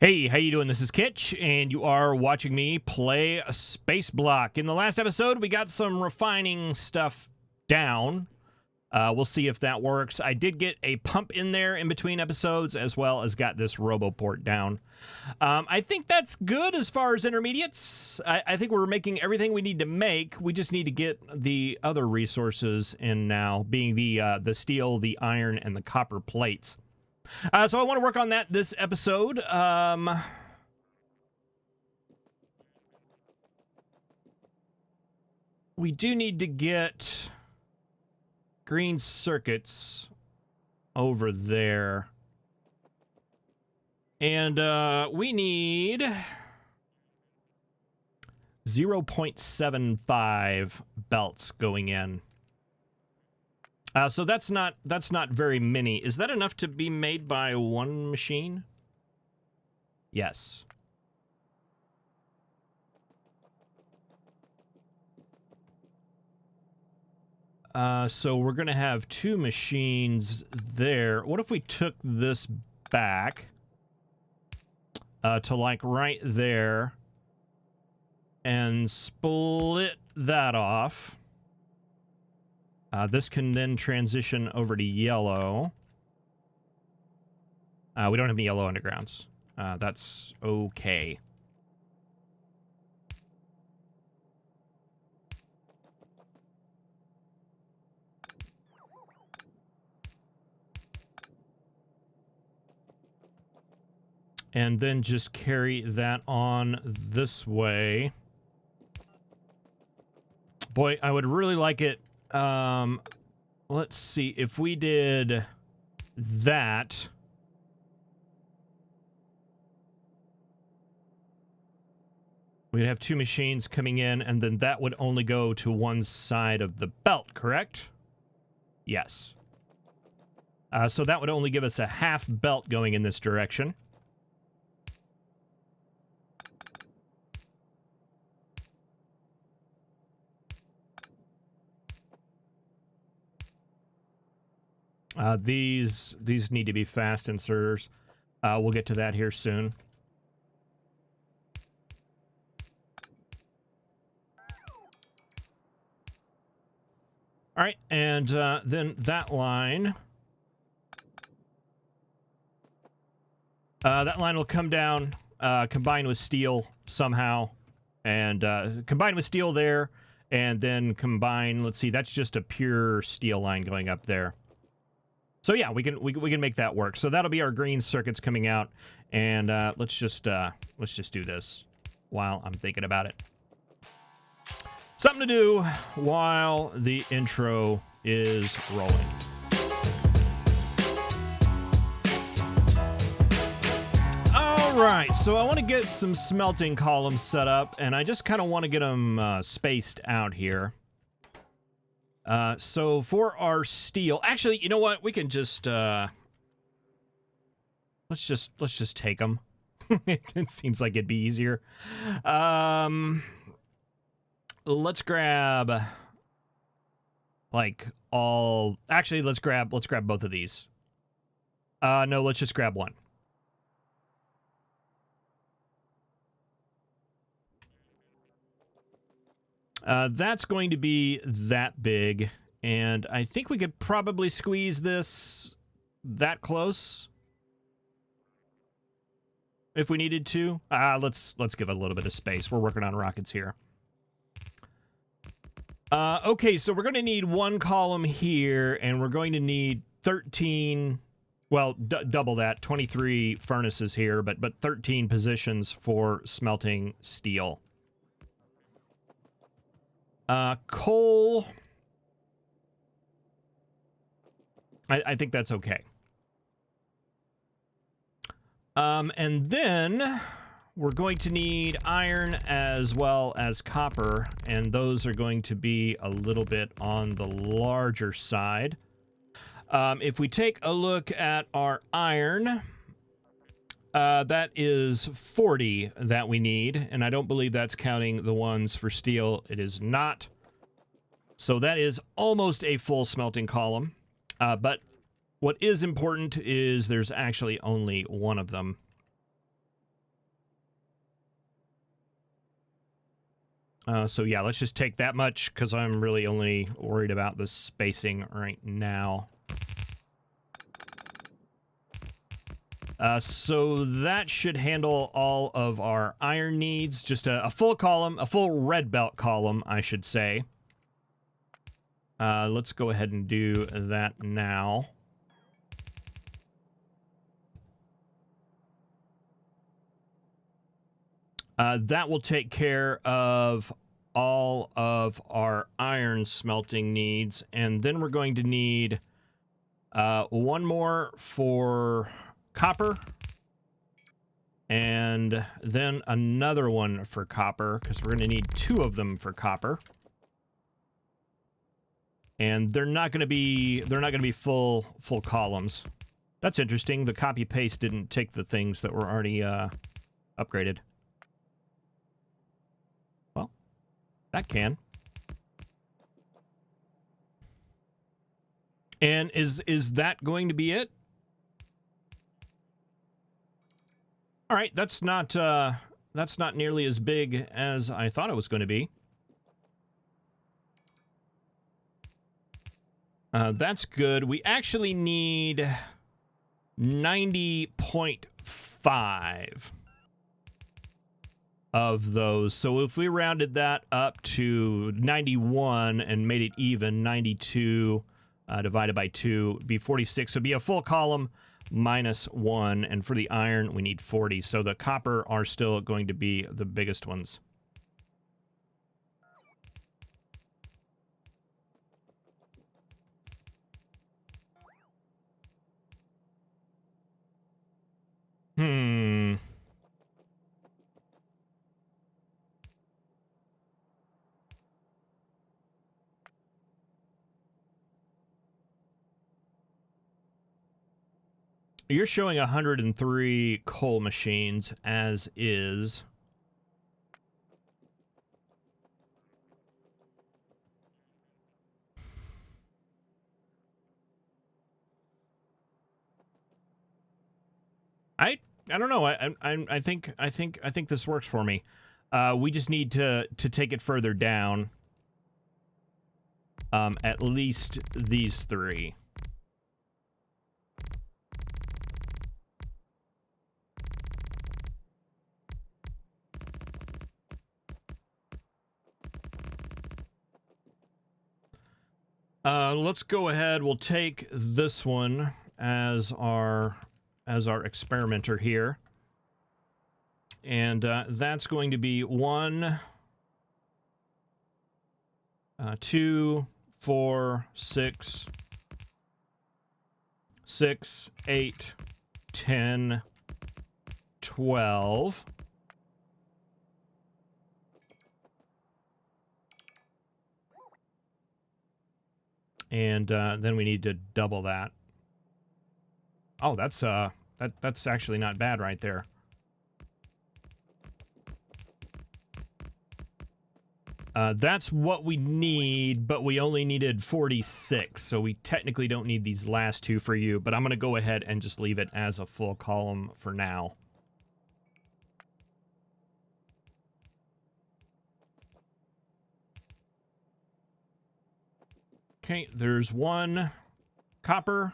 Hey, how you doing? This is Kitch, and you are watching me play a Spaceblock. In the last episode, we got some refining stuff down. We'll see if that works. I did get a pump in there in between episodes, as well as got this RoboPort down. I think that's good as far as intermediates. I think we're making everything we need to make. We just need to get the other resources in now, being the steel, the iron, and the copper plates. So I want to work on that this episode. We do need to get green circuits over there. And we need 0.75 belts going in. So that's not very many. Is that enough to be made by one machine? Yes. So we're gonna have two machines there. What if we took this back to like right there and split that off? This can then transition over to yellow. We don't have any yellow undergrounds. That's okay. And then just carry that on this way. Boy, I would really like it. Let's see, if we did that, we'd have two machines coming in, and then that would only go to one side of the belt, correct? Yes. So that would only give us a half belt going in this direction. These need to be fast inserters. We'll get to that here soon. All right, and then that line will come down, combine with steel somehow, and combine with steel there, and then combine. Let's see, that's just a pure steel line going up there. So yeah, we can make that work. So that'll be our green circuits coming out, and let's just do this while I'm thinking about it. Something to do while the intro is rolling. All right, so I want to get some smelting columns set up, and I just kind of want to get them spaced out here. So for our steel, actually, you know what? We can just, let's just take them. It seems like it'd be easier. Let's grab, like, all, actually, let's grab both of these. No, let's just grab one. That's going to be that big, and I think we could probably squeeze this that close if we needed to. Let's give it a little bit of space. We're working on rockets here. Okay, so we're going to need one column here, and we're going to need 13, well, double that, 23 furnaces here, but 13 positions for smelting steel. Coal, I think that's okay. And then we're going to need iron as well as copper, and those are going to be a little bit on the larger side. If we take a look at our iron, that is 40 that we need, and I don't believe that's counting the ones for steel. It is not. So that is almost a full smelting column. But what is important is there's actually only one of them. So yeah, let's just take that much because I'm really only worried about the spacing right now. So that should handle all of our iron needs. Just a full column, a full red belt column, I should say. Let's go ahead and do that now. That will take care of all of our iron smelting needs. And then we're going to need one more for copper. And then another one for copper, because we're going to need 2 of them for copper. And they're not going to be full columns. That's interesting. The copy paste didn't take the things that were already upgraded. Well, that can. And is that going to be it? All right, that's not nearly as big as I thought it was going to be. That's good. We actually need 90.5 of those. So if we rounded that up to 91 and made it even, 92 divided by 2 would be 46. So it'd be a full column minus 1. And for the iron, we need 40. So the copper are still going to be the biggest ones. You're showing 103 coal machines as is. I don't know. I think this works for me. We just need to take it further down. At least these 3. Let's go ahead. We'll take this one as our experimenter here. And that's going to be 1, 2, 4, 6, 8, 10, 12. And then we need to double that. Oh, that's actually not bad right there. That's what we need, but we only needed 46, so we technically don't need these last 2 for you, but I'm going to go ahead and just leave it as a full column for now. Okay, there's 1 copper,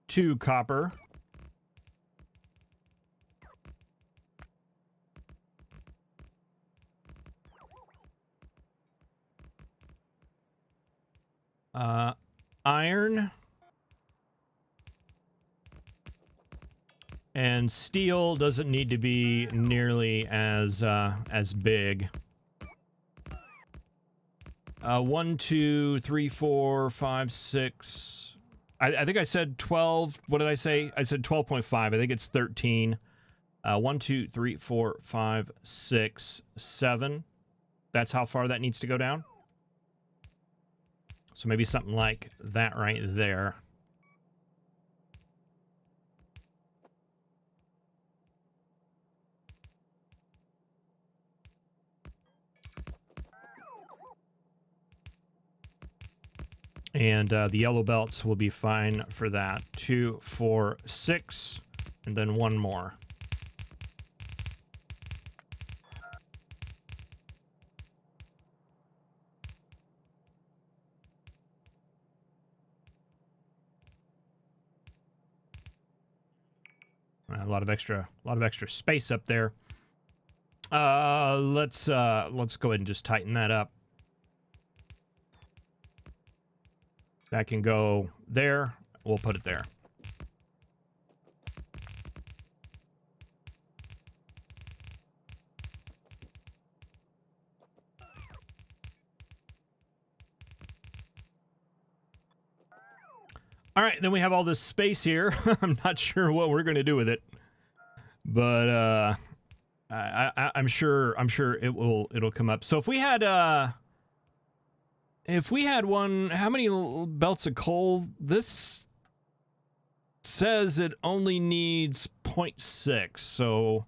2 copper, iron, and steel doesn't need to be nearly as big. 1, 2, 3, 4, 5, 6. I think I said 12. What did I say? I said 12.5. I think it's 13. 1, 2, 3, 4, 5, 6, 7. That's how far that needs to go down. So maybe something like that right there. And the yellow belts will be fine for that. 2, 4, 6, and then 1 more. A lot of extra space up there. Let's go ahead and just tighten that up. That can go there. We'll put it there. All right, then we have all this space here. I'm not sure what we're going to do with it, but I'm sure it'll come up. So if we had one, how many belts of coal? This says it only needs 0.6. So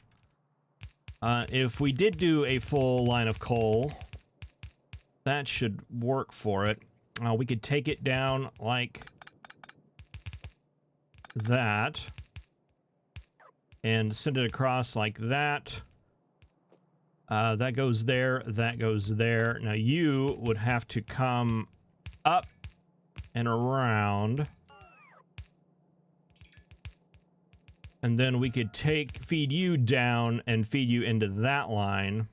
if we did do a full line of coal, that should work for it. We could take it down like that and send it across like that. That goes there, that goes there. Now you would have to come up and around, and then we could feed you down and feed you into that line.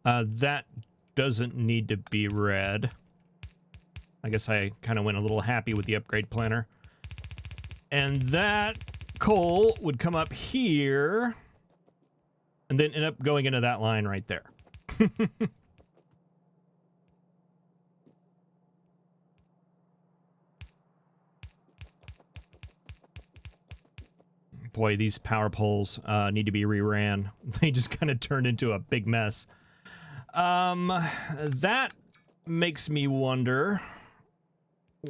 That doesn't need to be red. I guess I kind of went a little happy with the upgrade planner. And that coal would come up here and then end up going into that line right there. Boy, these power poles need to be reran. They just kind of turned into a big mess. That makes me wonder,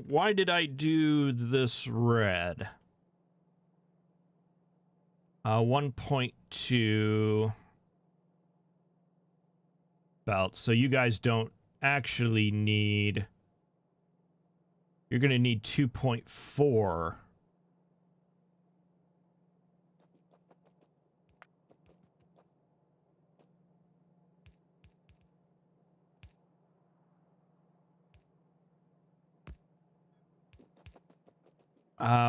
why did I do this red? 1.2 belts. So you guys don't actually need, you're going to need 2.4.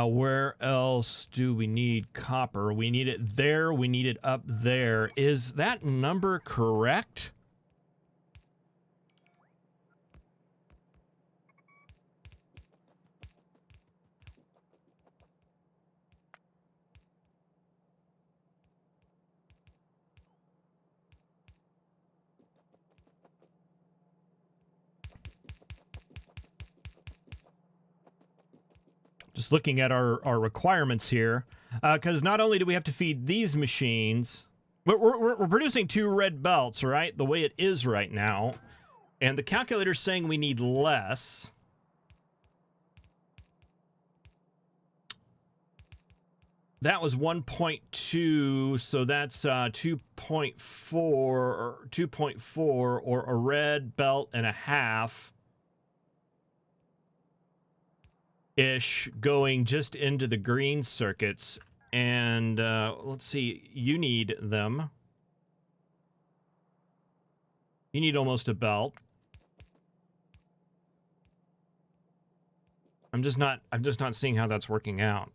Where else do we need copper? We need it there. We need it up there. Is that number correct? Just looking at our requirements here, because not only do we have to feed these machines, we're producing 2 red belts, right? The way it is right now. And the calculator's saying we need less. That was 1.2, so that's 2.4 or a red belt and a half. Ish going just into the green circuits, and let's see, you need them. You need almost a belt. I'm just not seeing how that's working out.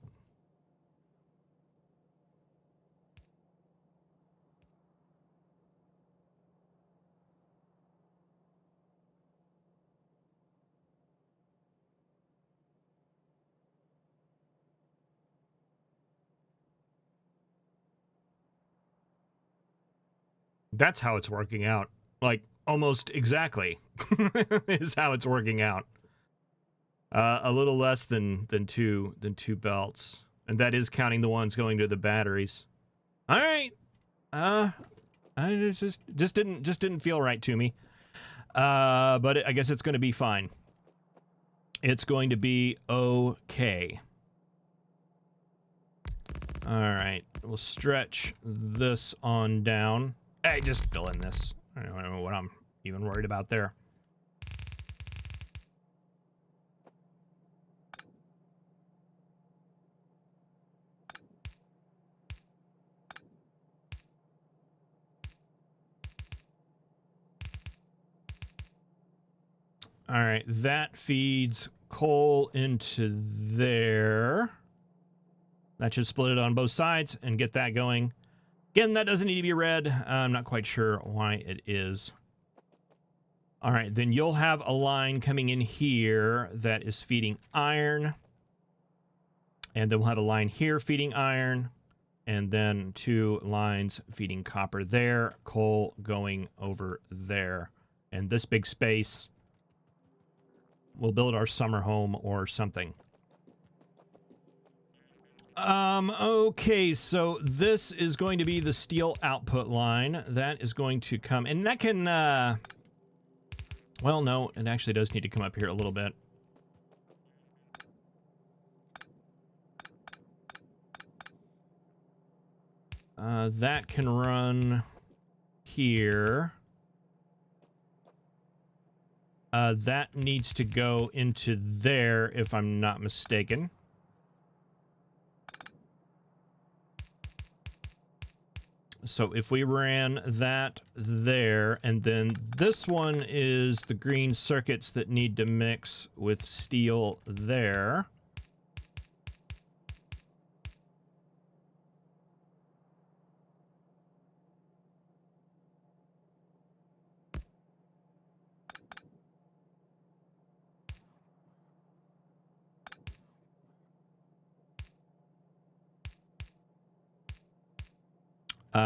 That's how it's working out. Like, almost exactly is how it's working out. A little less than two belts. And that is counting the ones going to the batteries. All right. I just didn't feel right to me. But I guess it's going to be fine. It's going to be okay. All right. We'll stretch this on down. Hey, just fill in this. I don't know what I'm even worried about there. All right, that feeds coal into there. That should split it on both sides and get that going. Again, that doesn't need to be red. I'm not quite sure why it is. All right, then you'll have a line coming in here that is feeding iron. And then we'll have a line here feeding iron. And then 2 lines feeding copper there. Coal going over there. And this big space, we'll build our summer home or something. Okay, so this is going to be the steel output line. That is going to come, and that can, well, no, it actually does need to come up here a little bit. That can run here. That needs to go into there, if I'm not mistaken. So if we ran that there, and then this one is the green circuits that need to mix with steel there.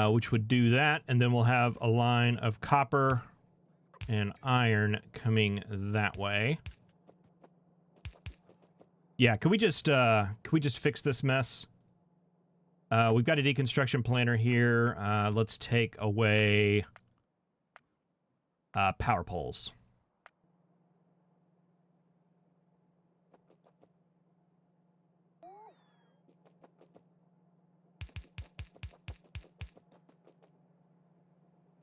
Which would do that, and then we'll have a line of copper and iron coming that way. Yeah, can we just fix this mess? We've got a deconstruction planner here. Let's take away power poles.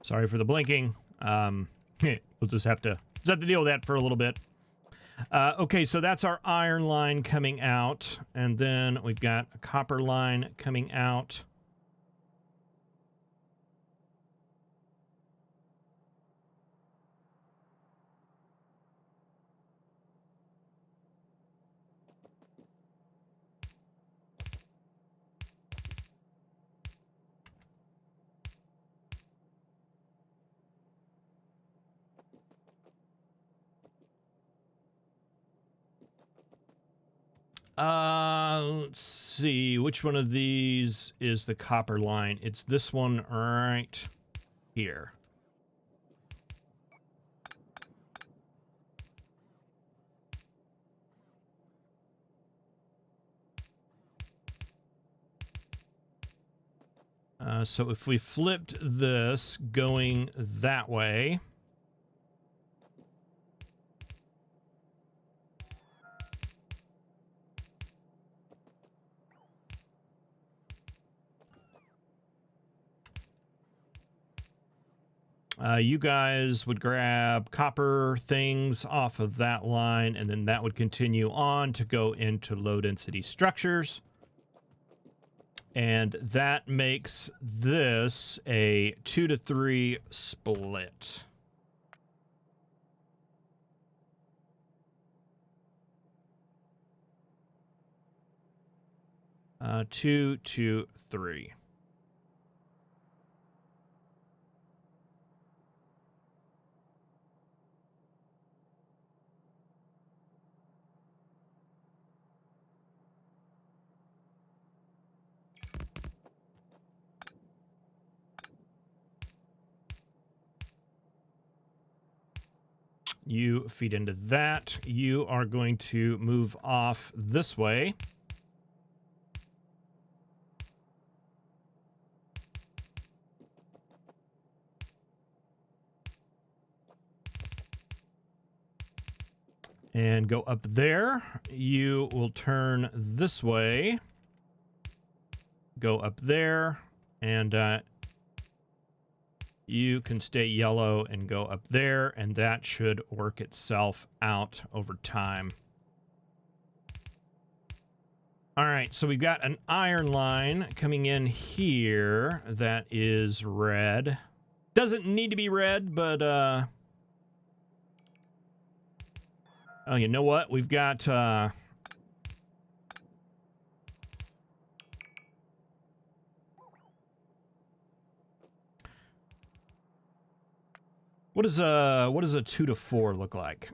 Sorry for the blinking. We'll just have to deal with that for a little bit. Okay, so that's our iron line coming out, and then we've got a copper line coming out. Let's see, which one of these is the copper line? It's this one right here. So if we flipped this going that way, you guys would grab copper things off of that line, and then that would continue on to go into low density structures. And that makes this a 2-to-3 split. Uh, 2 to 3. You feed into that. You are going to move off this way. And go up there. You will turn this way. Go up there. And you can stay yellow and go up there, and that should work itself out over time. All right, so we've got an iron line coming in here that is red. Doesn't need to be red, but Oh, you know what? We've got... what does a 2 to 4 look like?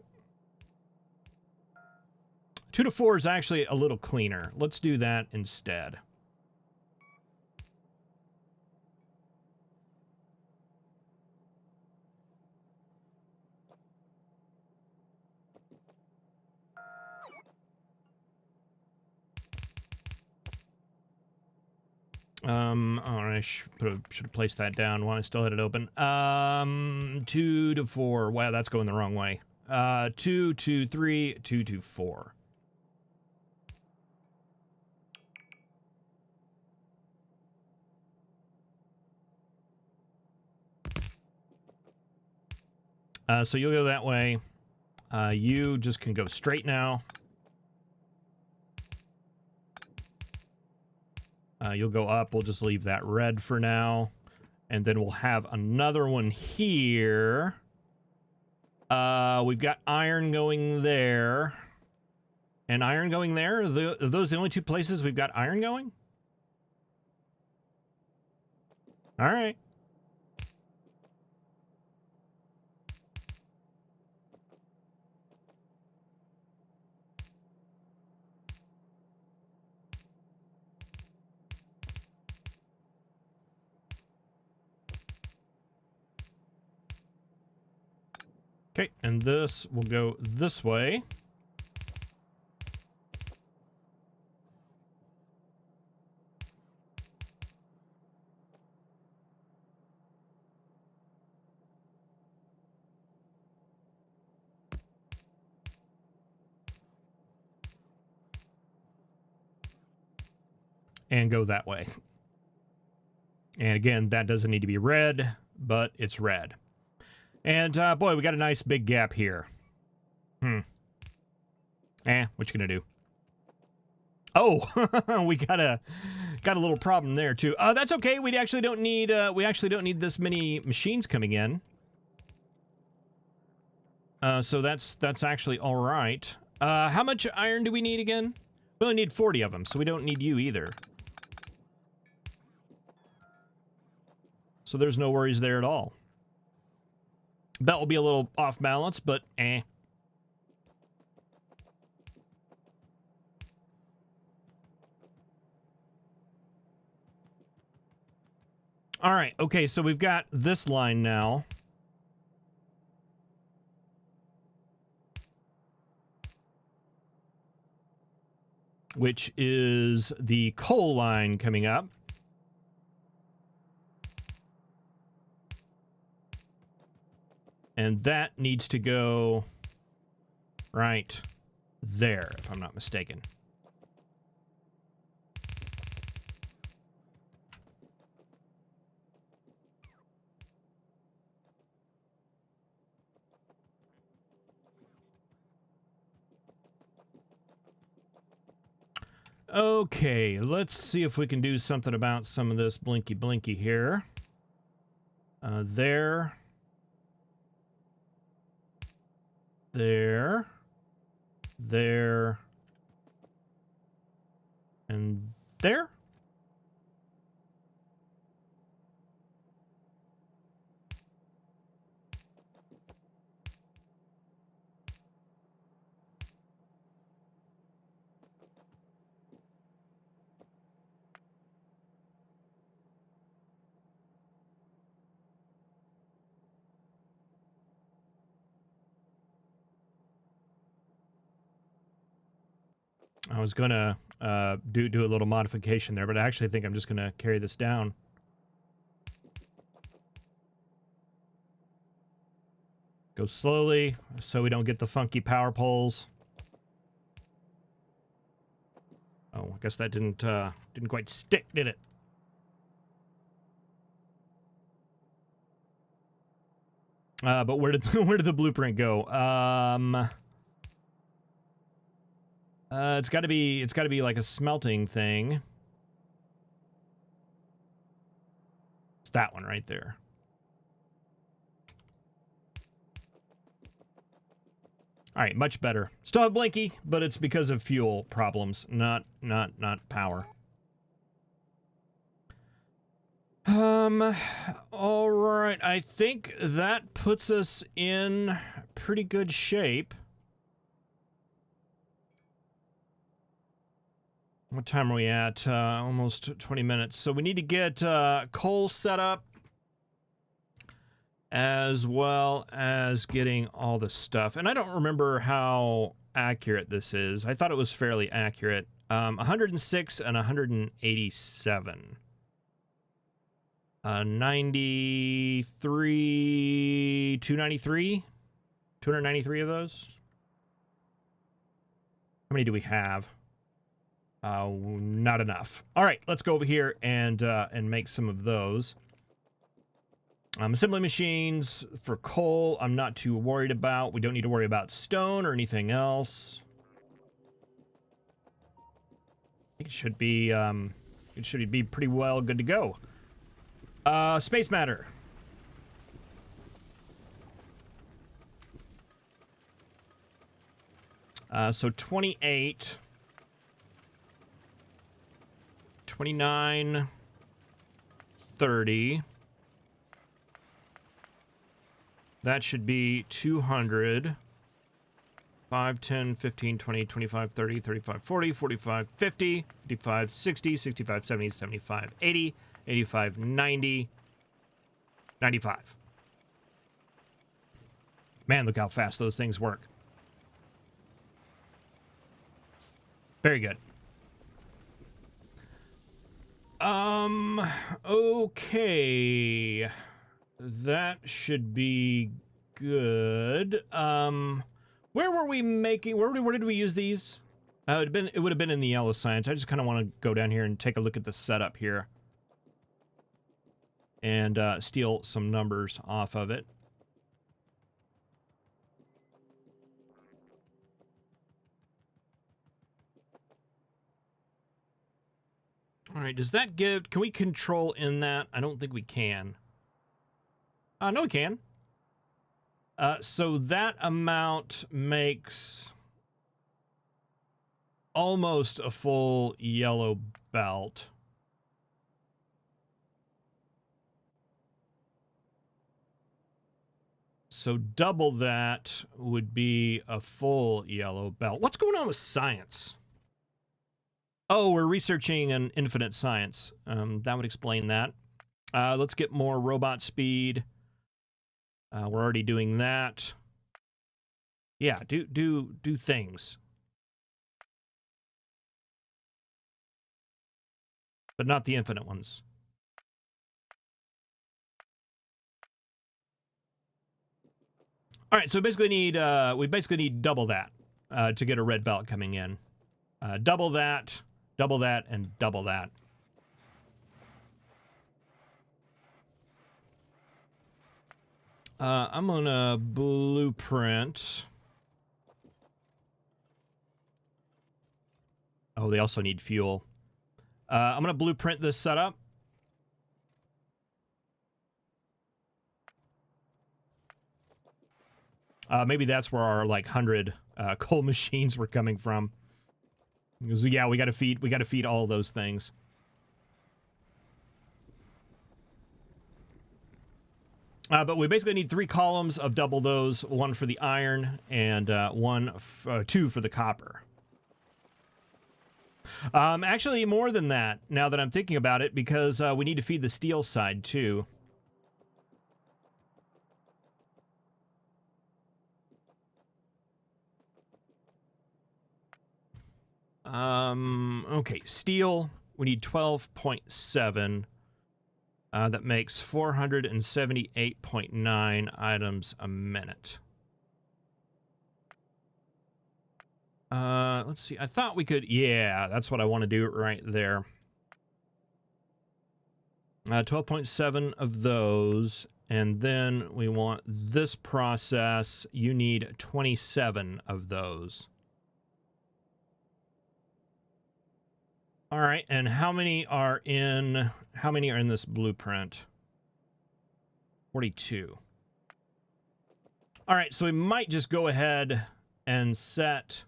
2 to 4 is actually a little cleaner. Let's do that instead. All right, I should have placed that down while I still had it open. 2 to 4. Wow, that's going the wrong way. 2 to 3, 2 to 4. So you'll go that way. You just can go straight now. You'll go up. We'll just leave that red for now. And then we'll have another one here. We've got iron going there. And iron going there? Are those the only two places we've got iron going? All right. Okay, and this will go this way. And go that way. And again, that doesn't need to be red, but it's red. And, boy, we got a nice big gap here. What you gonna do? Oh, we got a little problem there, too. That's okay. We actually don't need this many machines coming in. So that's actually all right. How much iron do we need again? We only need 40 of them, so we don't need you either. So there's no worries there at all. That will be a little off balance, but eh. All right, okay, so we've got this line now. Which is the coal line coming up. And that needs to go right there, if I'm not mistaken. Okay, let's see if we can do something about some of this blinky here. There. There. There. And there. I was gonna do a little modification there, but I actually think I'm just gonna carry this down. Go slowly so we don't get the funky power poles. Oh, I guess that didn't quite stick, did it? But where did the blueprint go? It's got to be like a smelting thing. It's that one right there. All right, much better. Still have blinky, but it's because of fuel problems, not power. All right, I think that puts us in pretty good shape. What time are we at? Almost 20 minutes. So we need to get coal set up, as well as getting all the stuff. And I don't remember how accurate this is. I thought it was fairly accurate. 106 and 187. 93, 293? 293 of those? How many do we have? Not enough. All right, let's go over here and make some of those. Assembly machines for coal, I'm not too worried about. We don't need to worry about stone or anything else. I think it should be pretty well good to go. Space matter. So 28, 29, 30. That should be 200. 5, 10, 15, 20, 25, 30, 35, 40, 45, 50, 55, 60, 65, 70, 75, 80, 85, 90, 95. Man, look how fast those things work. Very good. Okay. That should be good. Where were we making, where did we use these? It would have been in the yellow science. I just kind of want to go down here and take a look at the setup here. And steal some numbers off of it. All right, does that give, can we control in that? I don't think we can. No, we can. So that amount makes almost a full yellow belt. So double that would be a full yellow belt. What's going on with science? Oh, we're researching an infinite science. That would explain that. Let's get more robot speed. We're already doing that. Yeah, do things. But not the infinite ones. All right, so we basically need double that to get a red belt coming in. Double that, and double that. I'm gonna blueprint. Oh, they also need fuel. I'm gonna blueprint this setup. Maybe that's where our like 100 coal machines were coming from. Because yeah, we gotta feed all those things. But we basically need 3 columns of double those, 1 for the iron and 2 for the copper. Actually, more than that, now that I'm thinking about it, because we need to feed the steel side, too. Okay, steel, we need 12.7. That makes 478.9 items a minute. Let's see. I thought we could... Yeah, that's what I want to do right there. 12.7 of those. And then we want this process. You need 27 of those. All right, and how many are in this blueprint? 42. All right, so we might just go ahead and set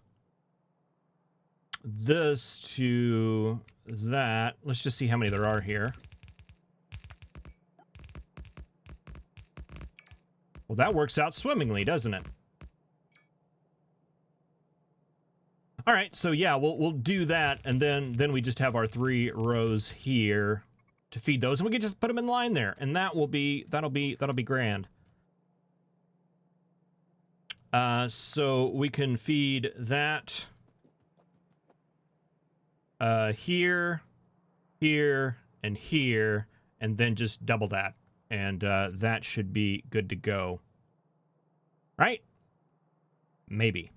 this to that. Let's just see how many there are here. Well, that works out swimmingly, doesn't it? All right, so yeah, we'll do that, and then we just have our 3 rows here to feed those, and we can just put them in line there, and that'll be grand. So we can feed that here, here, and here, and then just double that, and that should be good to go. Right? Maybe.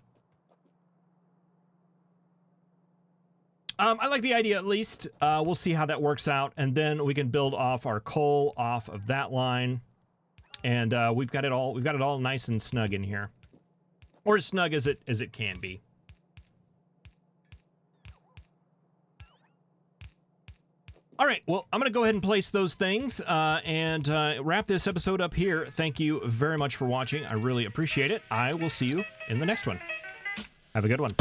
I like the idea at least. We'll see how that works out, and then we can build off our coal off of that line, and we've got it all nice and snug in here, or as snug as it can be. All right, well, I'm going to go ahead and place those things and wrap this episode up here. Thank you very much for watching. I really appreciate it. I will see you in the next one. Have a good one.